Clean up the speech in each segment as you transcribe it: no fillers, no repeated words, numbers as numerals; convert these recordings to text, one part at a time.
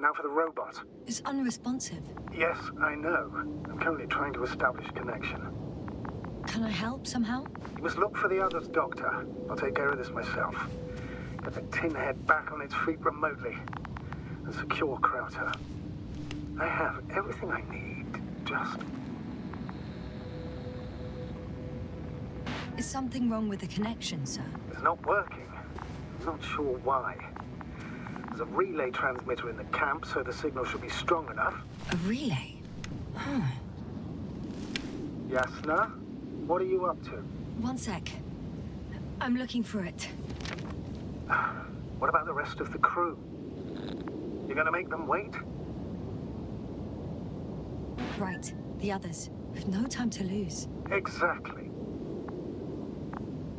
Now for the robot. It's unresponsive. Yes, I know. I'm currently trying to establish a connection. Can I help somehow? You must look for the others, Doctor. I'll take care of this myself. Get the tin head back on its feet remotely. And secure Krauter. I have everything I need. Just... Is something wrong with the connection, sir? It's not working. I'm not sure why. There's a relay transmitter in the camp, so the signal should be strong enough. A relay? Yasna, what are you up to? One sec. I'm looking for it. What about the rest of the crew? You're gonna make them wait? Right, the others. We've no time to lose. Exactly.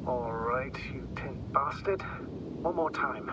All right, you tin bastard. One more time.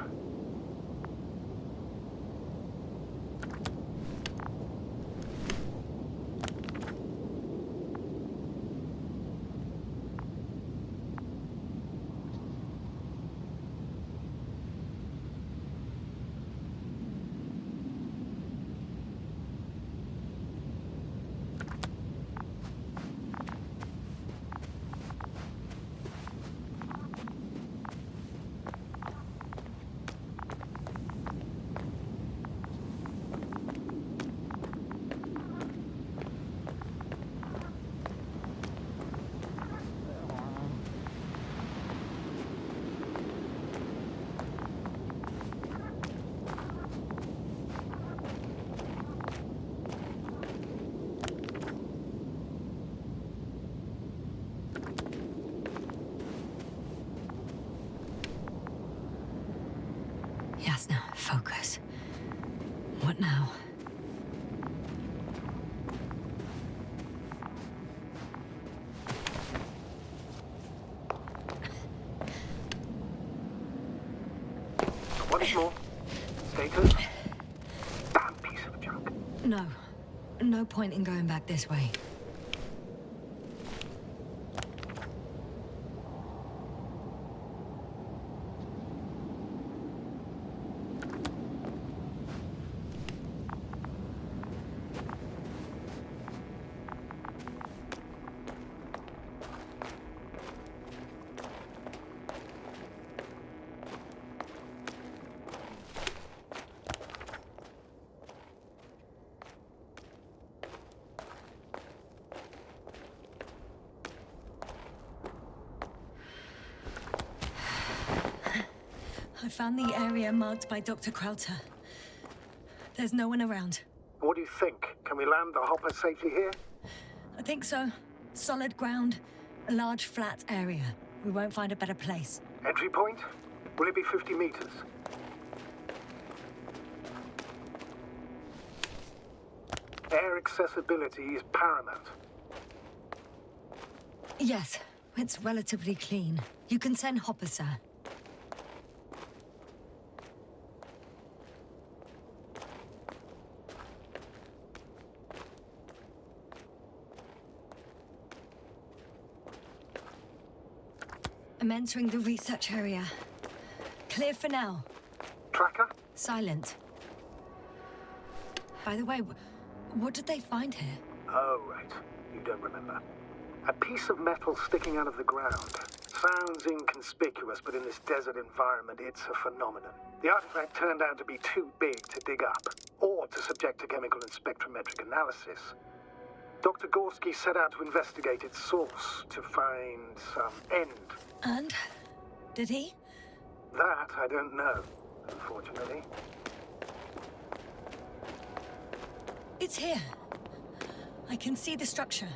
Yasna, focus. What now? Once more. Status? Damn piece of junk. No. No point in going back this way. I found the area marked by Dr. Krauter. There's no one around. What do you think? Can we land the hopper safely here? I think so. Solid ground, a large flat area. We won't find a better place. Entry point? Will it be 50 meters? Air accessibility is paramount. Yes, it's relatively clean. You can send Hopper, sir. I'm entering the research area. Clear for now. Tracker? Silent. By the way, what did they find here? Oh, right. You don't remember. A piece of metal sticking out of the ground. Sounds inconspicuous, but in this desert environment, it's a phenomenon. The artifact turned out to be too big to dig up, or to subject to chemical and spectrometric analysis. Dr. Gorsky set out to investigate its source, to find some end. And? Did he? That I don't know, unfortunately. It's here. I can see the structure.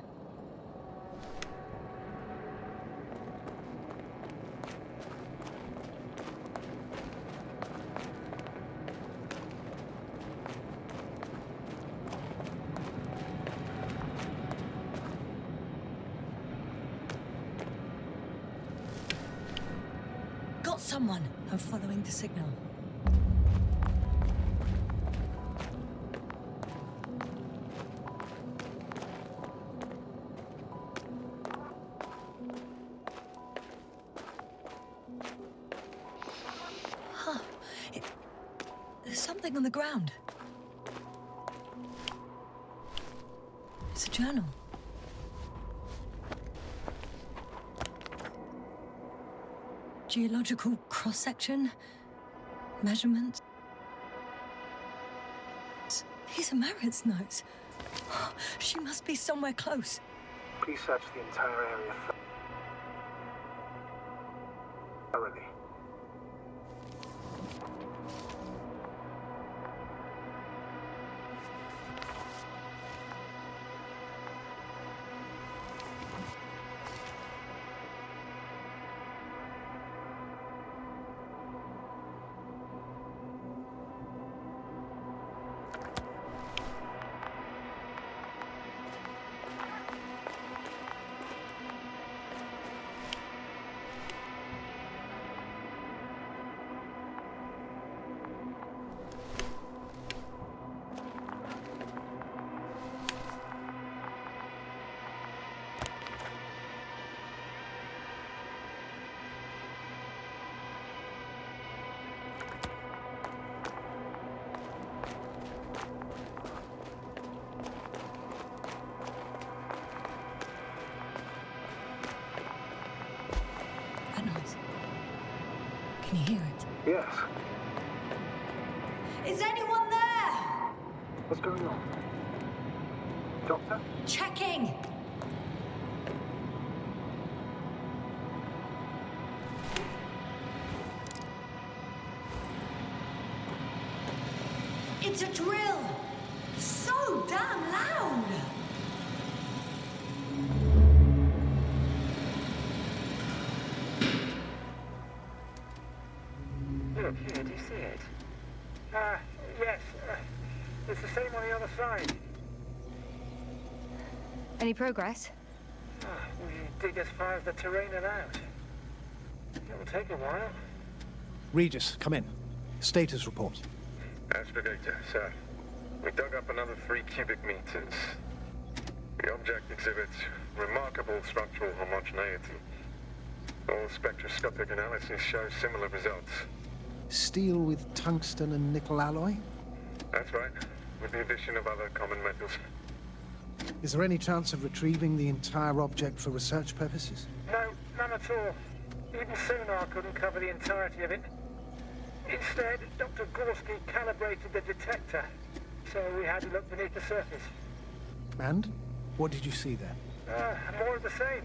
Got someone. I'm following the signal. There's something on the ground. It's a journal. Geological cross-section, measurements. These are Marit's notes. She must be somewhere close. Please search the entire area thoroughly. That noise. Can you hear it? Yes. Is anyone there? What's going on? Doctor? Checking. It's a drill. So damn loud. Look, here, do you see it? Yes. It's the same on the other side. Any progress? We dig as far as the terrain allowed. It will take a while. Regis, come in. Status report. Astronaut, sir. We dug up another 3 cubic meters. The object exhibits remarkable structural homogeneity. All spectroscopic analyses show similar results. Steel with tungsten and nickel alloy? That's right, with the addition of other common metals. Is there any chance of retrieving the entire object for research purposes? No, none at all. Even sonar couldn't cover the entirety of it. Instead, Dr. Gorsky calibrated the detector, so we had to look beneath the surface. And? What did you see there? More of the same.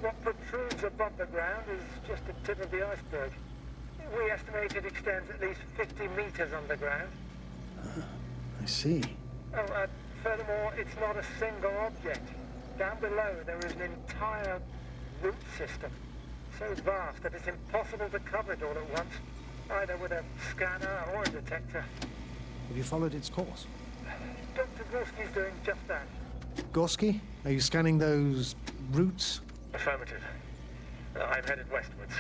What protrudes above the ground is just the tip of the iceberg. We estimate it extends at least 50 meters underground. I see. Furthermore, it's not a single object. Down below, there is an entire root system, so vast that it's impossible to cover it all at once, either with a scanner or a detector. Have you followed its course? Dr. Gorsky's doing just that. Gorsky, are you scanning those roots? Affirmative. I'm headed westwards.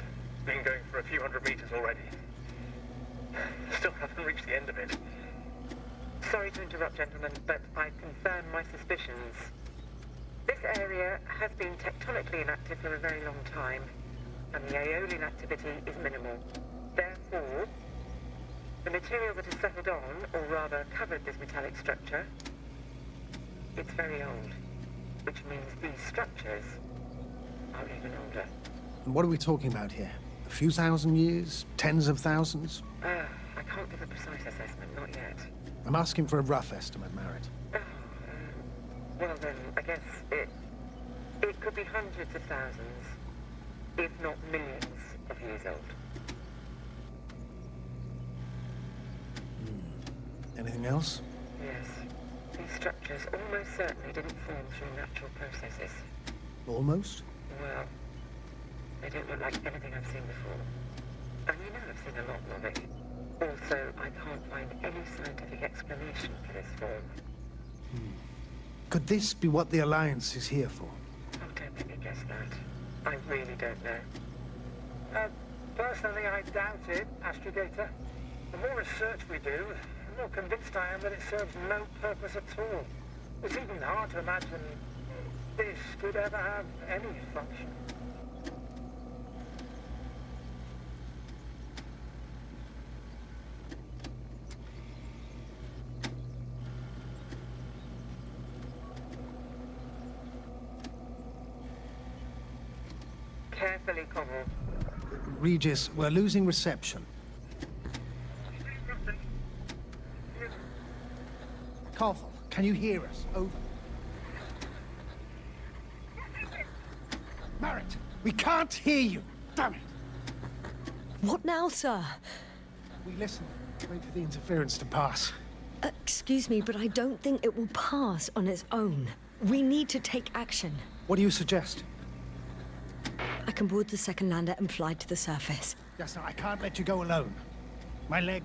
Been going for a few hundred meters already. Still haven't reached the end of it. Sorry to interrupt, gentlemen, but I confirm my suspicions. This area has been tectonically inactive for a very long time, and the aeolian activity is minimal. Therefore, the material that has settled on, or rather covered this metallic structure, it's very old, which means these structures are even older. And what are we talking about here? A few thousand years? Tens of thousands? I can't give a precise assessment, not yet. I'm asking for a rough estimate, Marit. Well then, I guess it could be hundreds of thousands, if not millions of years old. Anything else? Yes. These structures almost certainly didn't form through natural processes. Almost? Well, they don't look like anything I've seen before. And you know I've seen a lot of it. Also, I can't find any scientific explanation for this form. Could this be what the Alliance is here for? Oh, don't make me guess that. I really don't know. Personally, I doubt it, Astrogator. The more research we do, the more convinced I am that it serves no purpose at all. It's even hard to imagine this could ever have any function. carefully, Koval. Regis, we're losing reception. Koval, can you hear us? Over. Marit, we can't hear you. Damn it. What now, sir? We listen. Wait for the interference to pass. Excuse me, but I don't think it will pass on its own. We need to take action. What do you suggest? I can board the second lander and fly to the surface. Yasna, I can't let you go alone. My leg...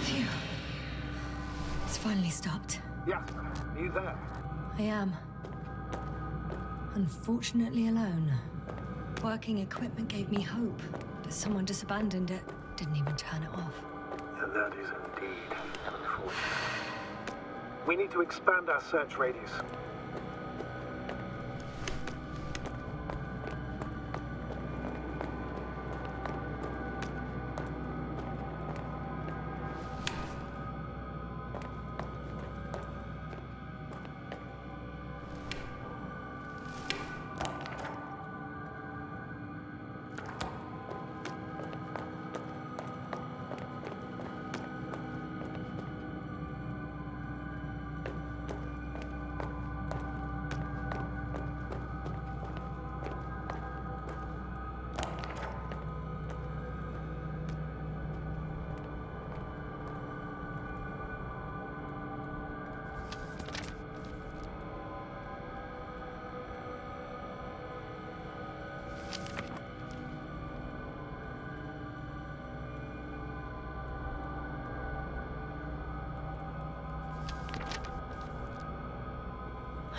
Phew. It's finally stopped. Yasna, are you there? I am. Unfortunately alone. Working equipment gave me hope, but someone just abandoned it. Didn't even turn it off. And that is indeed unfortunate. We need to expand our search radius.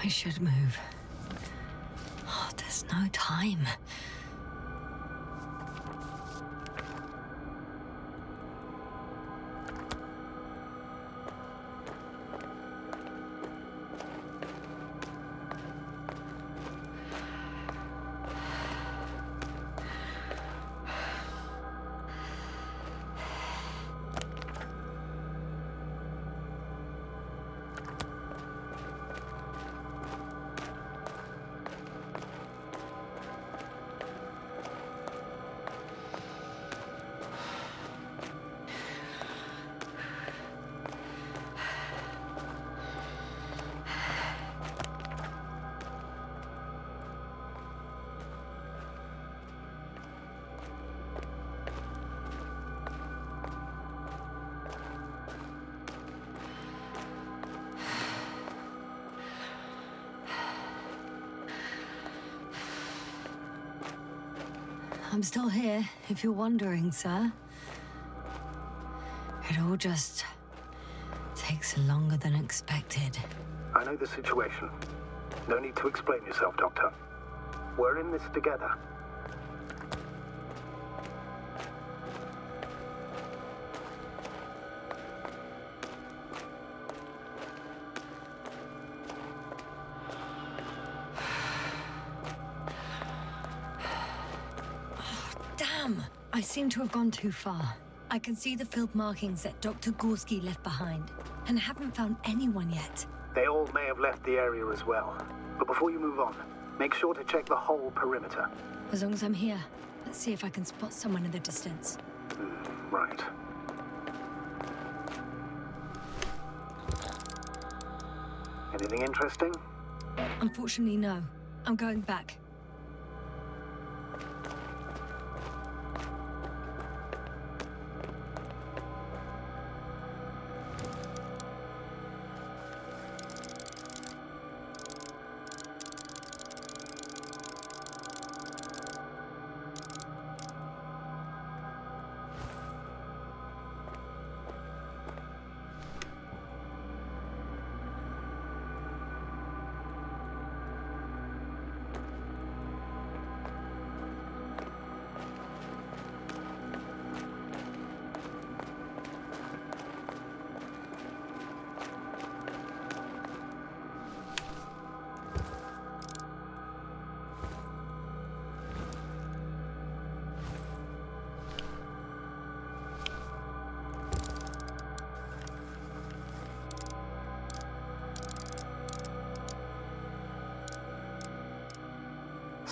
I should move. Oh, there's no time. I'm still here, if you're wondering, sir. It all just takes longer than expected. I know the situation. No need to explain yourself, Doctor. We're in this together. I seem to have gone too far. I can see the field markings that Dr. Gorsky left behind, and I haven't found anyone yet. They all may have left the area as well. But before you move on, make sure to check the whole perimeter. As long as I'm here, let's see if I can spot someone in the distance. Right. Anything interesting? Unfortunately, no. I'm going back.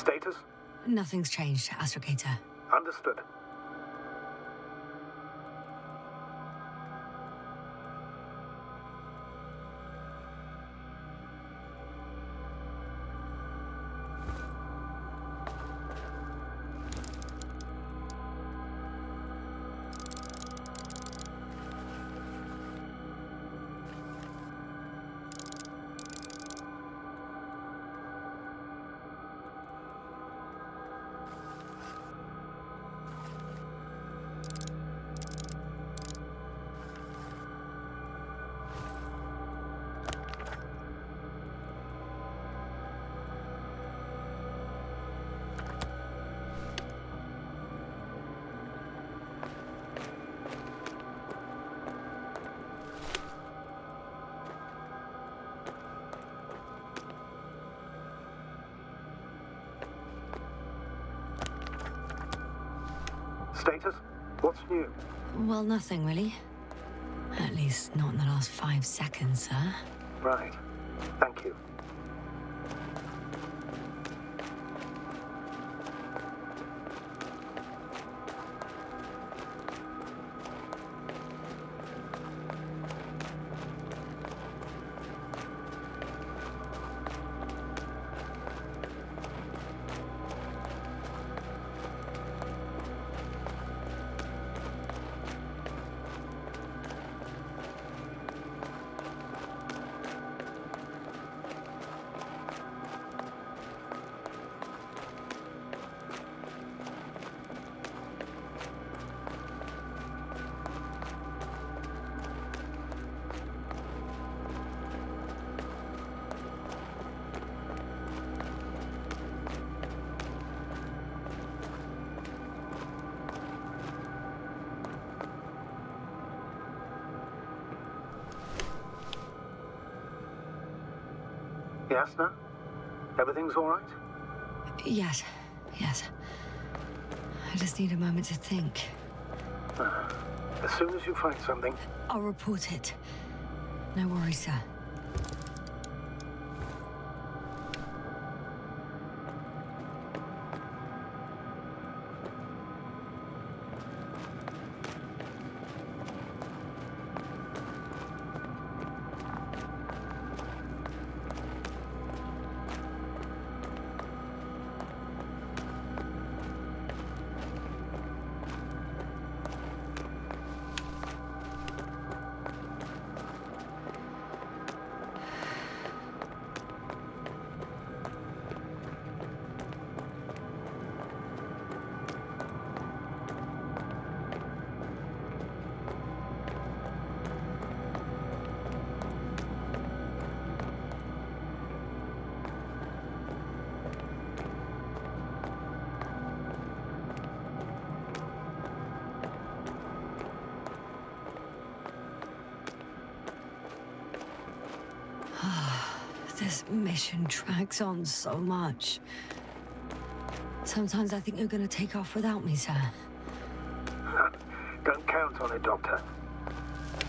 Status? Nothing's changed, Astrogator. Understood. Status? What's new? Well, nothing really. At least not in the last 5 seconds, sir. Right. Thank you. Yasna? Everything's all right? Yes. I just need a moment to think. As soon as you find something... I'll report it. No worries, sir. This mission drags on so much. Sometimes I think you're gonna take off without me, sir. Don't count on it, Doctor.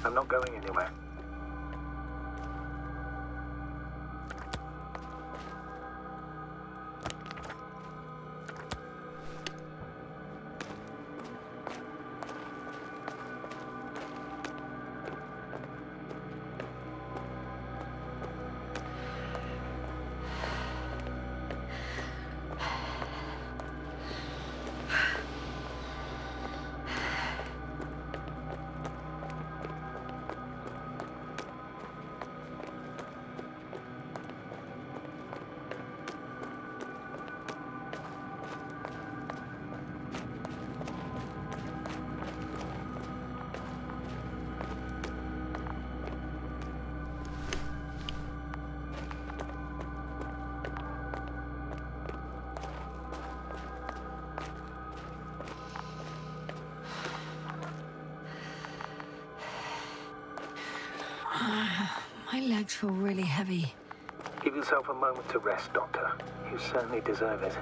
I'm not going anywhere. My legs feel really heavy. Give yourself a moment to rest, Doctor. You certainly deserve it.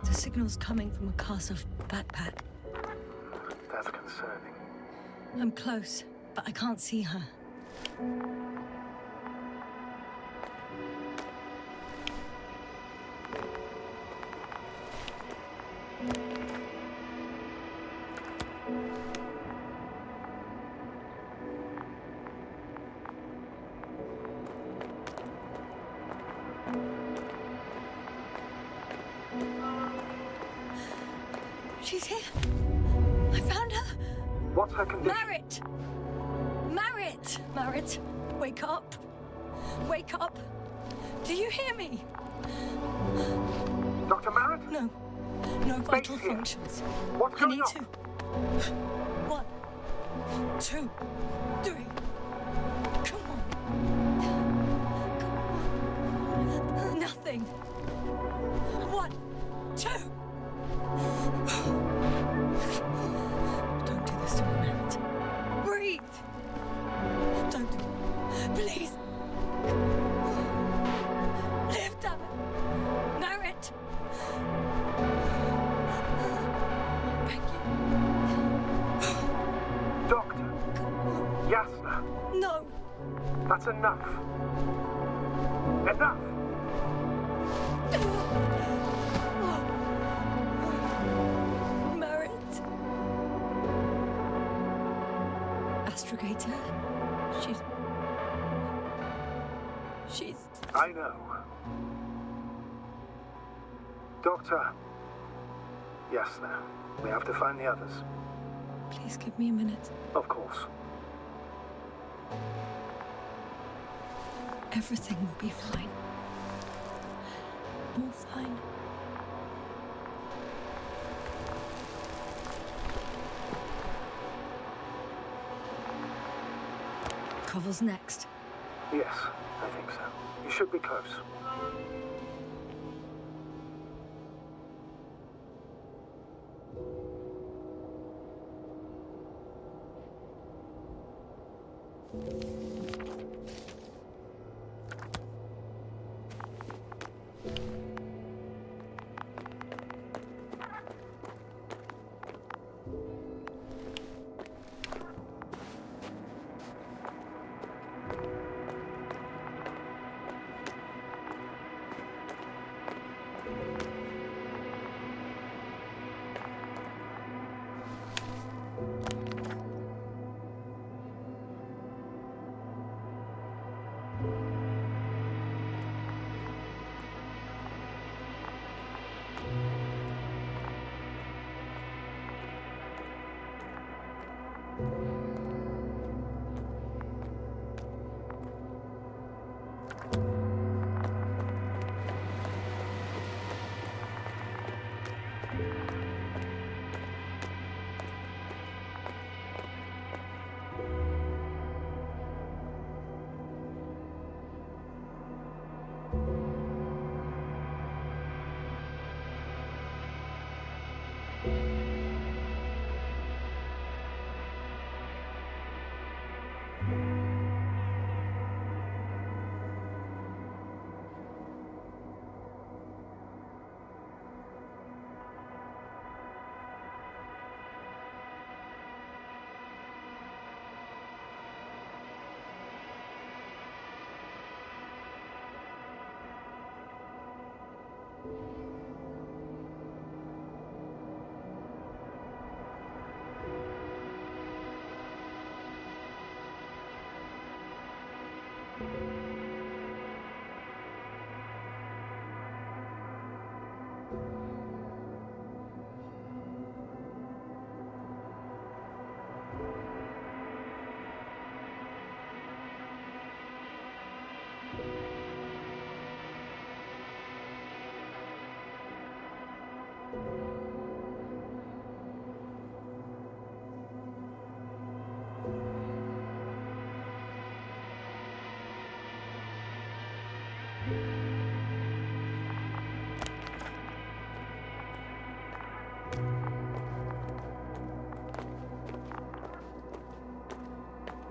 The signal's coming from a cast-off backpack. That's concerning. I'm close, but I can't see her. She's here. I found her. What's her condition? Marit! Marit! Marit, wake up. Wake up. Do you hear me? Dr. Marit? No. No vital here. functions. What's I going need on? to. 1, 2, 3. Come on. Nothing. 1, 2. Don't do this to me, Marit. Breathe. Don't. Please. Live, damn it. Marit. Thank you. Doctor. Yasna. No. That's enough. Enough! Marit. Astrogator. She's... I know. Doctor. Yasna. We have to find the others. Please give me a minute. Of course. Everything will be fine. All fine. Koval's next. Yes, I think so. You should be close.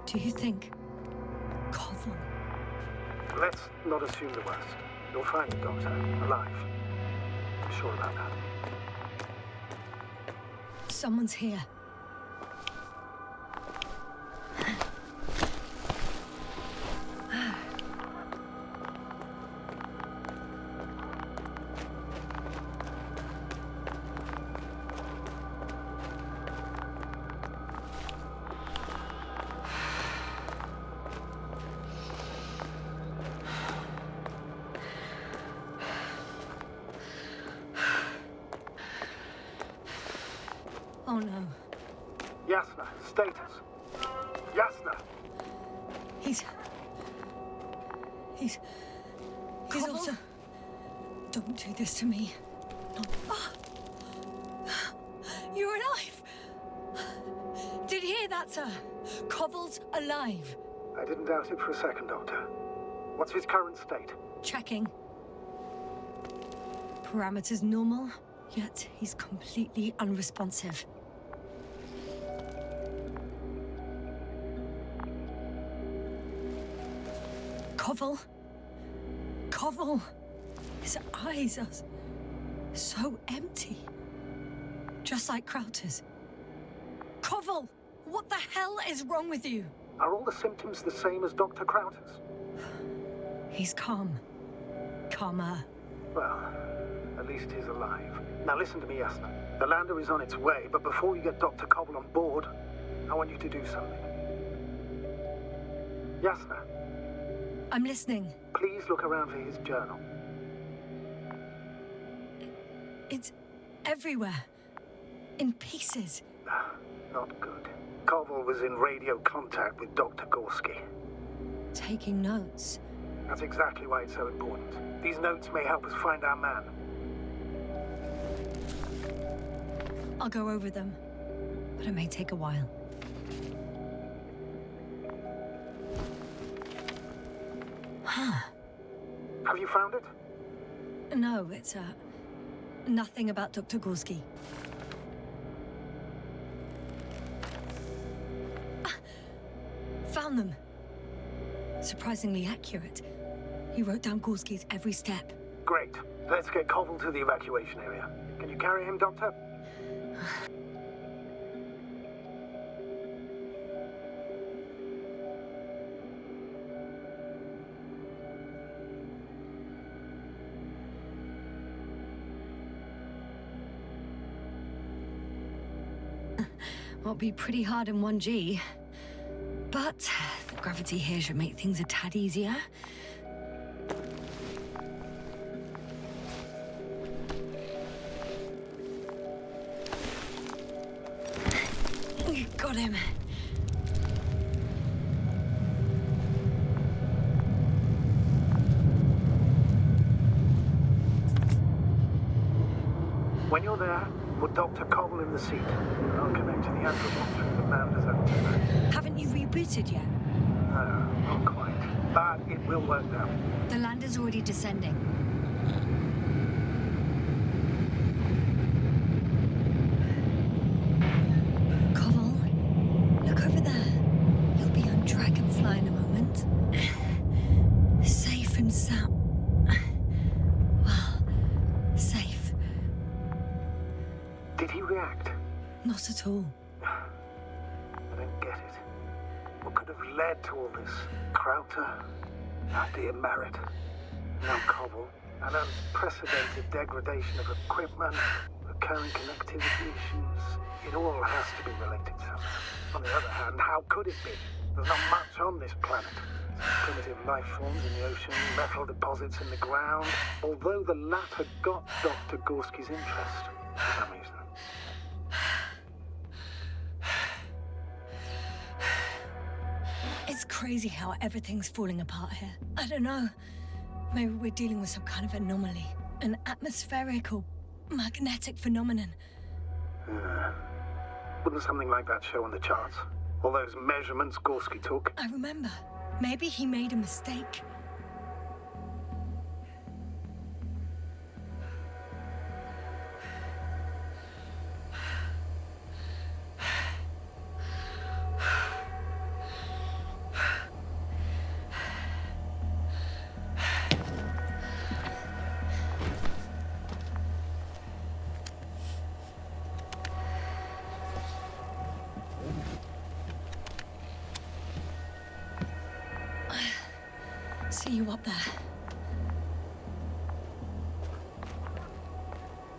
Do you think? Koval? Let's not assume the worst. You'll find the Doctor alive. I'm sure about that. Someone's here. Oh no. Yasna, status. Yasna! He's Koval? also... Don't do this to me. No. You're alive! Did you hear that, sir? Koval's alive. I didn't doubt it for a second, Doctor. What's his current state? Checking. Parameters normal, yet he's completely unresponsive. Koval? Koval! His eyes are so empty. Just like Krauter's. Koval! What the hell is wrong with you? Are all the symptoms the same as Dr. Krauter's? He's calm. Calmer. Well, at least he's alive. Now listen to me, Yasna. The lander is on its way, but before you get Dr. Koval on board, I want you to do something. Yasna, I'm listening. please look around for his journal. It's everywhere. In pieces. Not good. Koval was in radio contact with Dr. Gorsky. Taking notes. That's exactly why it's so important. These notes may help us find our man. I'll go over them. But it may take a while. Have you found it? No, it's, nothing about Dr. Gorsky. Found them. Surprisingly accurate. He wrote down Gorsky's every step. Great. Let's get Koval to the evacuation area. Can you carry him, Doctor? Won't be pretty hard in 1G. But the gravity here should make things a tad easier. Got him. When you're there, put Dr. Koval in the seat. And I'll connect to the anthropomorph through the Manda's antenna. Haven't you rebooted yet? No, not quite. But it will work now. The lander's already descending. Koval, look over there. You'll be on Dragonfly in a moment. Safe and sound. Well, safe. Did he react? Not at all. I don't get it. What could have led to all this? Krauter? Our dear Marit? Now Koval? An unprecedented degradation of equipment, recurring connectivity issues. It all has to be related somehow. On the other hand, how could it be? There's not much on this planet. Primitive life forms in the ocean, metal deposits in the ground. Although the latter got Dr. Gorsky's interest for some reason. It's crazy how everything's falling apart here. I don't know. Maybe we're dealing with some kind of anomaly. An atmospheric or magnetic phenomenon. Wouldn't something like that show on the charts? All those measurements Gorsky took? I remember. Maybe he made a mistake. See you up there.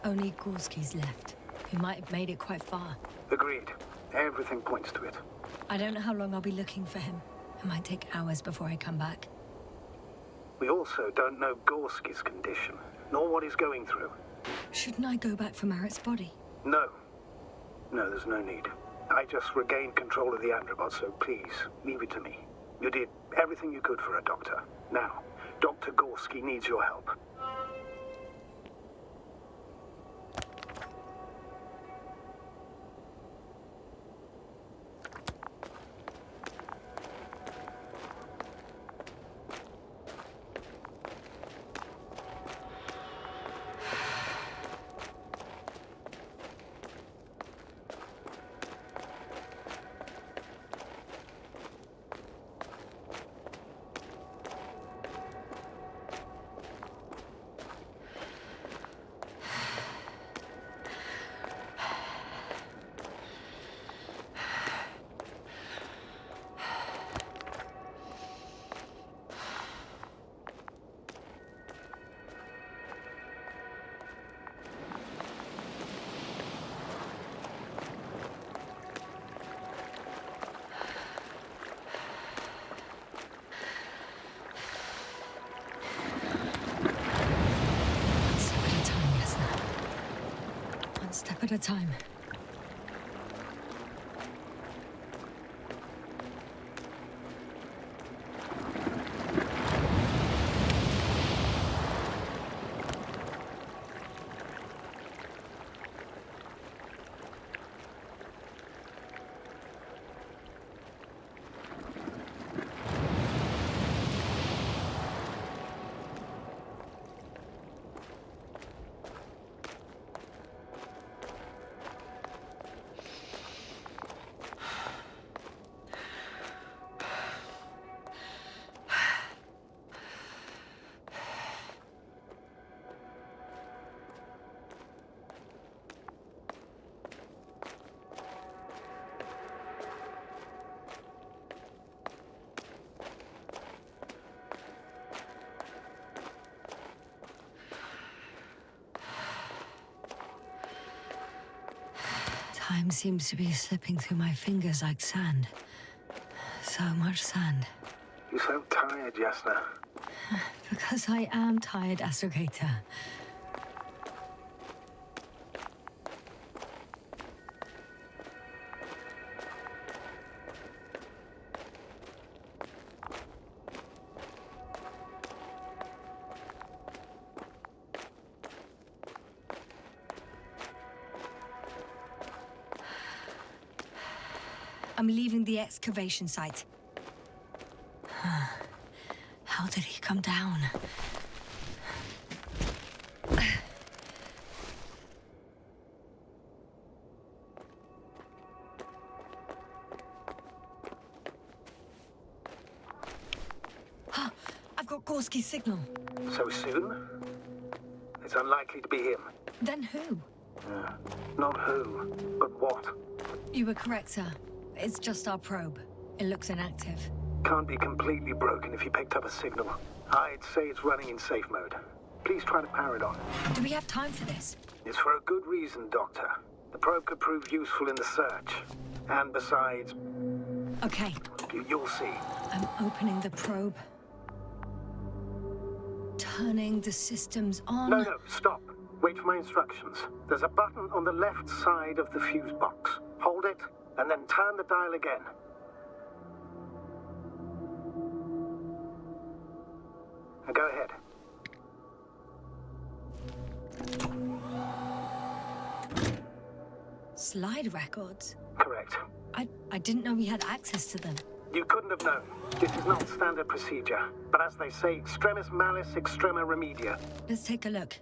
Only Gorsky's left. He might have made it quite far. Agreed. Everything points to it. I don't know how long I'll be looking for him. It might take hours before I come back. We also don't know Gorsky's condition, nor what he's going through. Shouldn't I go back for Marit's body? No. No, there's no need. I just regained control of the androbot, so please, leave it to me. You did everything you could for her, Doctor. Now, Dr. Gorsky needs your help. Step at a time. Time seems to be slipping through my fingers like sand. So much sand. You sound tired, Yasna. Because I am tired, astrogator. I'm leaving the excavation site. How did he come down? I've got Gorsky's signal. So soon? It's unlikely to be him. Then who? Not who, but what. You were correct, sir. It's just our probe. It looks inactive. Can't be completely broken if you picked up a signal. I'd say it's running in safe mode. Please try to power it on. Do we have time for this? It's for a good reason, Doctor. The probe could prove useful in the search. And besides... Okay. You'll see. I'm opening the probe. Turning the systems on. No, stop. Wait for my instructions. There's a button on the left side of the fuse box. Hold it, and then turn the dial again. Now go ahead. Slide records? Correct. I didn't know we had access to them. You couldn't have known. This is not standard procedure. But as they say, extremis malice, extrema remedia. Let's take a look.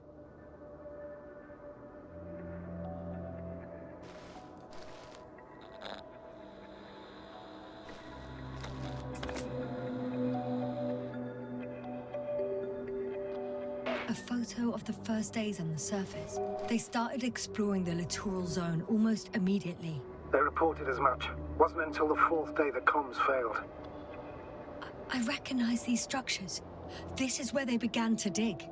A photo of the first days on the surface. They started exploring the littoral zone almost immediately. They reported as much. Wasn't until the fourth day the comms failed. I recognize these structures. This is where they began to dig.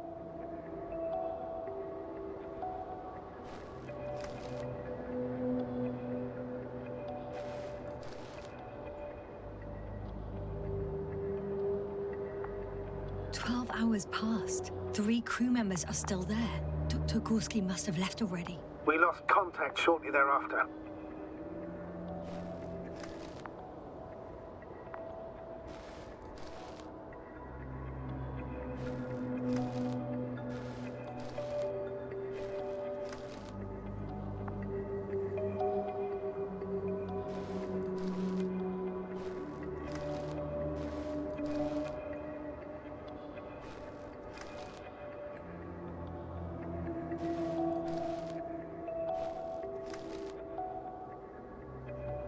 Hours passed. 3 crew members are still there. Dr. Gorsky must have left already. We lost contact shortly thereafter.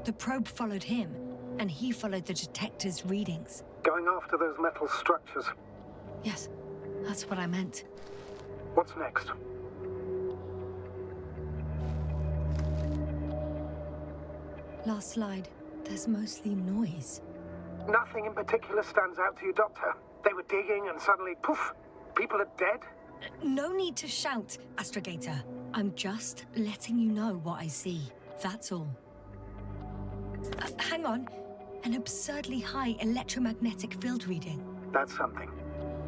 The probe followed him, and he followed the detector's readings. Going after those metal structures. Yes, that's what I meant. What's next? Last slide. There's mostly noise. Nothing in particular stands out to you, Doctor? They were digging and suddenly, poof, people are dead? No need to shout, Astrogator. I'm just letting you know what I see. That's all. Hang on. An absurdly high electromagnetic field reading. That's something.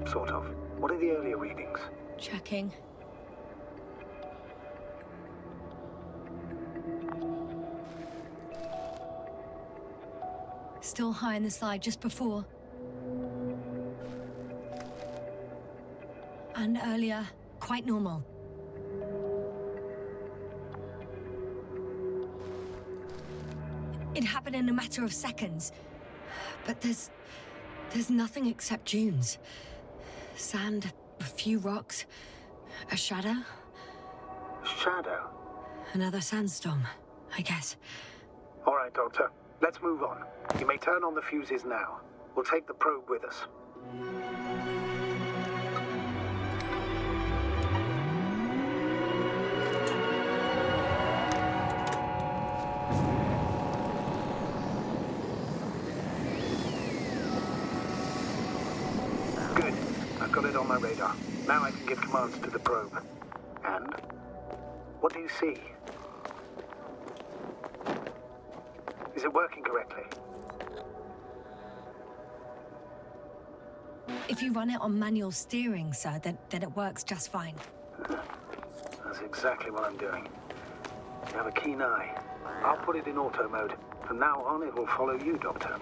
Sort of. What are the earlier readings? Checking. Still high in the slide just before. And earlier, quite normal. It happened in a matter of seconds. But there's nothing except dunes. Sand, a few rocks, a shadow. Shadow? Another sandstorm, I guess. All right, Doctor. Let's move on. You may turn on the fuses now. We'll take the probe with us. Good. I've got it on my radar. Now I can give commands to the probe. And? What do you see? Is it working correctly? If you run it on manual steering, sir, then it works just fine. That's exactly what I'm doing. You have a keen eye. I'll put it in auto mode. From now on, it will follow you, Doctor.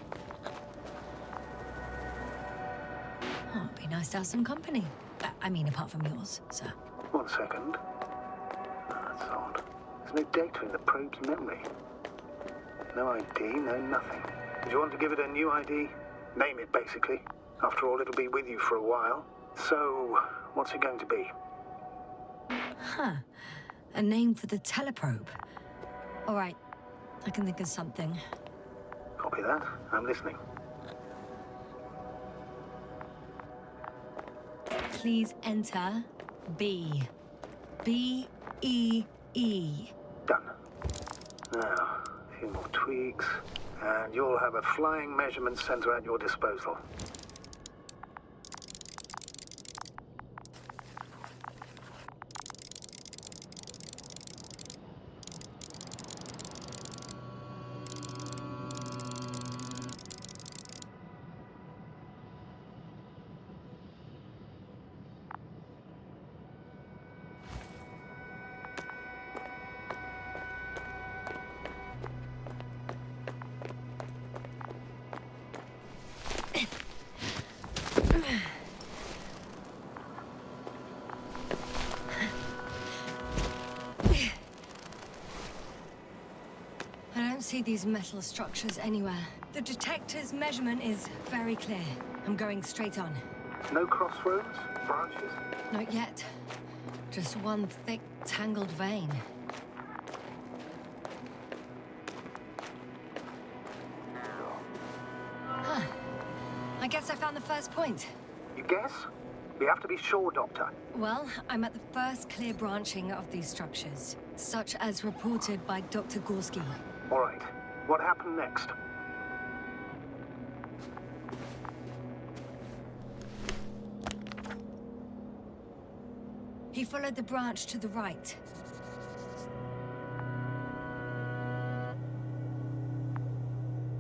Oh, it'd be nice to have some company. I mean, apart from yours, sir. 1 second. That's odd. There's no data in the probe's memory. No ID, no nothing. Do you want to give it a new ID? Name it, basically. After all, it'll be with you for a while. So, what's it going to be? Huh. A name for the teleprobe. All right. I can think of something. Copy that. I'm listening. Please enter B. B-E-E. Done. Now, a few more tweaks, and you'll have a flying measurement center at your disposal. See these metal structures anywhere. The detector's measurement is very clear. I'm going straight on. No crossroads? Branches? Not yet. Just one thick, tangled vein. Huh. I guess I found the first point. You guess? We have to be sure, Doctor. Well, I'm at the first clear branching of these structures, such as reported by Dr. Gorsky. All right. What happened next? He followed the branch to the right.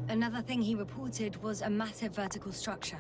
Another thing he reported was a massive vertical structure.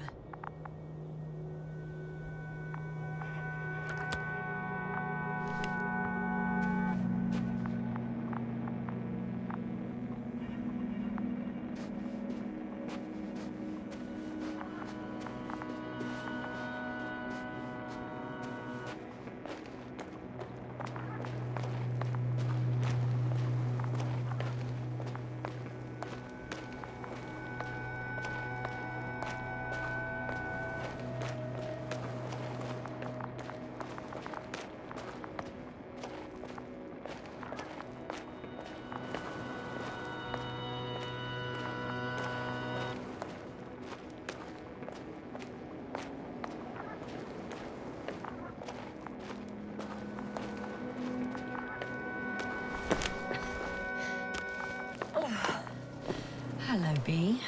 Hello, B.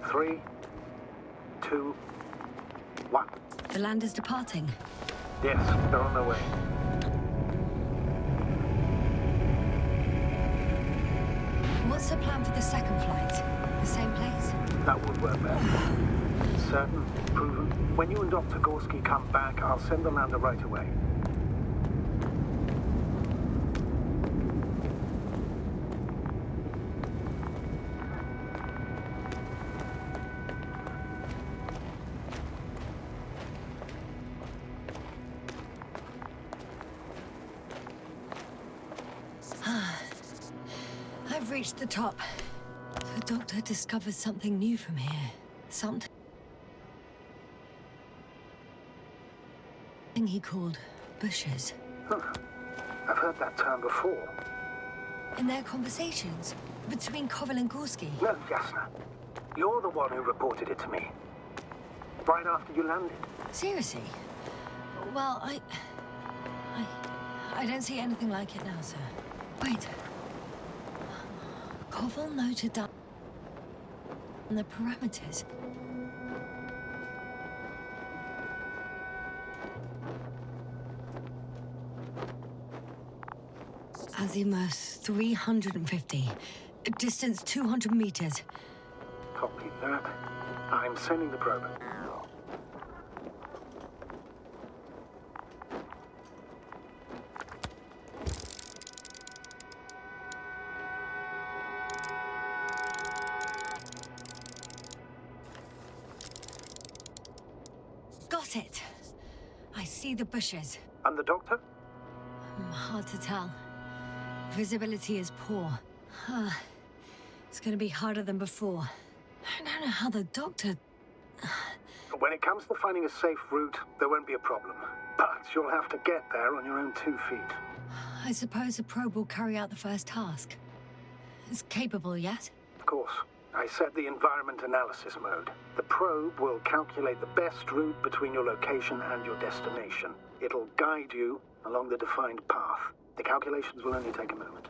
Three, two, one. The land is departing. Yes, they're on their way. What's the plan for the second flight? The same place? That would work better. Certain, proven. When you and Dr. Gorsky come back, I'll send the lander right away. I've reached the top. The doctor discovered something new from here. Something he called bushes. Huh. I've heard that term before. In their conversations between Koval and Gorsky. No, Yasna. You're the one who reported it to me. Right after you landed. Seriously? Well, I don't see anything like it now, sir. Wait. Koval noted down the parameters. Azimuth 350. Distance 200 meters. Copy that. I'm sending the probe. Got it. I see the bushes. And the doctor? Hard to tell. Visibility is poor. It's gonna be harder than before. I don't know how the doctor... When it comes to finding a safe route, there won't be a problem. But you'll have to get there on your own 2 feet. I suppose the probe will carry out the first task. It's capable yet? Of course. I set the environment analysis mode. The probe will calculate the best route between your location and your destination. It'll guide you along the defined path. The calculations will only take a moment.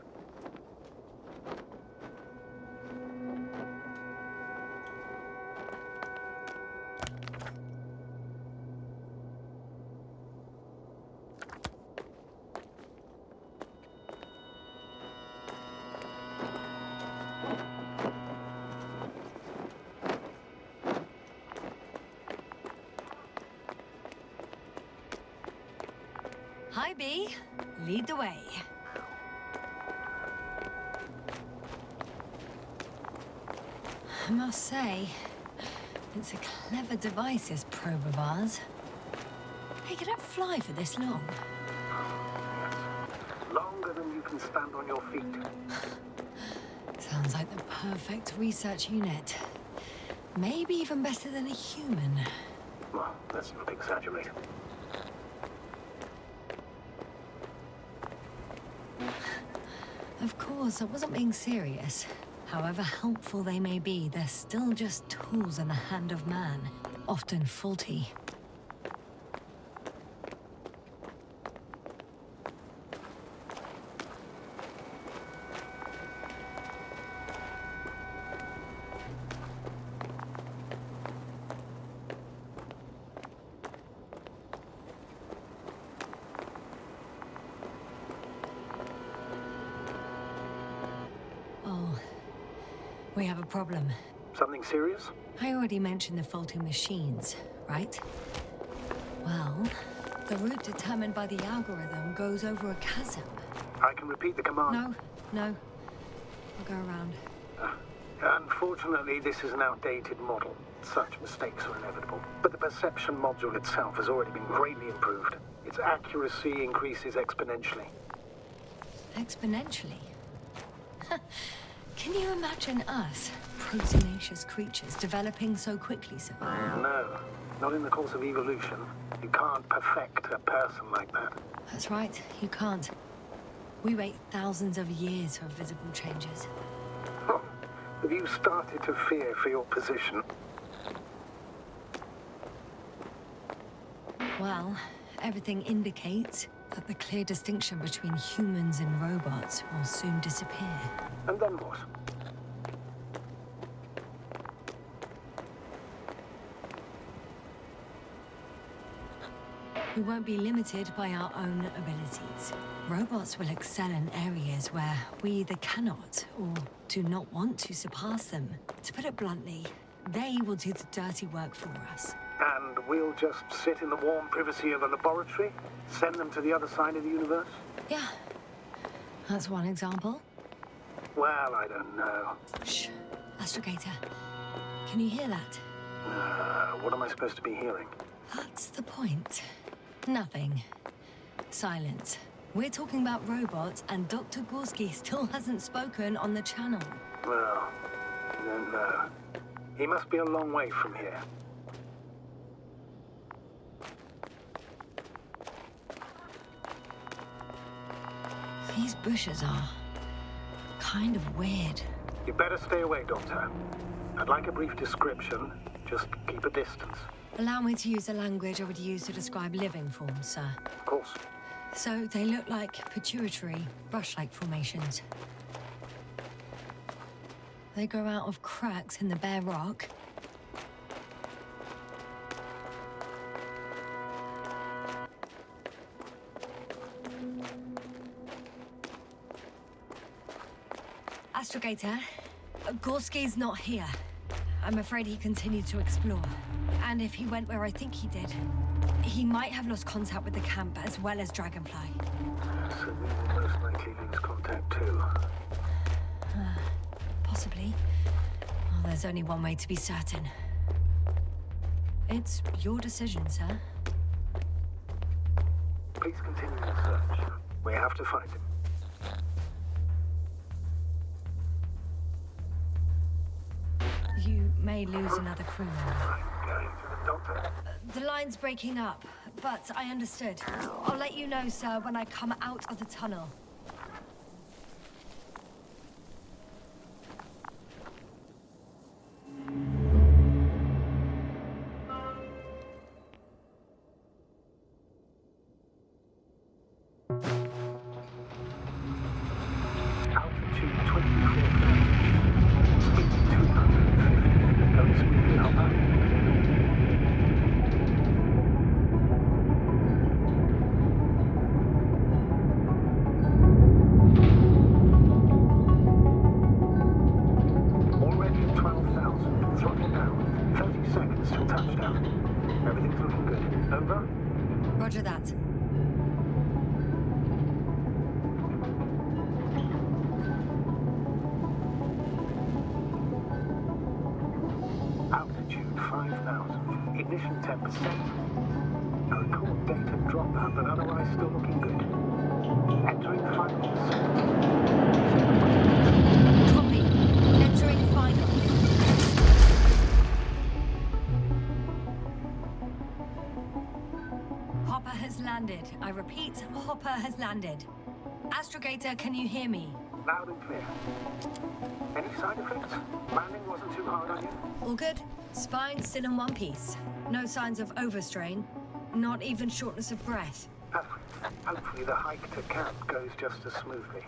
Hi, B. Lead the way. I must say, it's a clever device, this probe of ours. Hey, can it fly for this long? Yes. Longer than you can stand on your feet. Sounds like the perfect research unit. Maybe even better than a human. Well, let's not exaggerate. Of course, I wasn't being serious. However helpful they may be, they're still just tools in the hand of man, often faulty. We have a problem. Something serious? I already mentioned the faulty machines, right? Well, the route determined by the algorithm goes over a chasm. I can repeat the command. No. I'll go around. Unfortunately, this is an outdated model. such mistakes are inevitable. But the perception module itself has already been greatly improved. Its accuracy increases exponentially. Exponentially? Can you imagine us, proteinaceous creatures, developing so quickly, sir? No, not in the course of evolution. You can't perfect a person like that. That's right, you can't. We wait thousands of years for visible changes. Oh, have you started to fear for your position? Well, everything indicates that the clear distinction between humans and robots will soon disappear. And then what? We won't be limited by our own abilities. Robots will excel in areas where we either cannot or do not want to surpass them. To put it bluntly, they will do the dirty work for us. And we'll just sit in the warm privacy of a laboratory? Send them to the other side of the universe? Yeah, that's one example. Well, I don't know. Shh, Astrogator. Can you hear that? What am I supposed to be hearing? That's the point. Nothing. Silence. We're talking about robots, and Dr. Gorsky still hasn't spoken on the channel. Well, I don't know. He must be a long way from here. These bushes are kind of weird. You better stay away, Doctor. I'd like a brief description. Just keep a distance. Allow me to use the language I would use to describe living forms, sir. Of course. So they look like pituitary, brush-like formations. They grow out of cracks in the bare rock. Astrogator, Gorsky's not here. I'm afraid he continued to explore. And if he went where I think he did, he might have lost contact with the camp as well as Dragonfly. So we will most likely lose contact too. Possibly. Well, there's only one way to be certain. It's your decision, sir. Please continue the search. We have to find him. You may lose another crew member. I'm going to the doctor. The line's breaking up, but I understood. I'll let you know, sir, when I come out of the tunnel. Altitude 24,000. Speed 250. Going smoothly, Hopper. Already at 12,000. Throttle down. 30 seconds till touchdown. Everything's looking good. Over? Roger that. Altitude 5,000. Ignition 10%. A record data dropout, but otherwise still looking good. Entering final descent. Copy. Entering final. Hopper has landed. I repeat, Hopper has landed. Astrogator, can you hear me? Loud and clear. Any side effects? Landing wasn't too hard on you? All good. Spine still in one piece. No signs of overstrain. Not even shortness of breath. Perfect. Hopefully the hike to camp goes just as smoothly.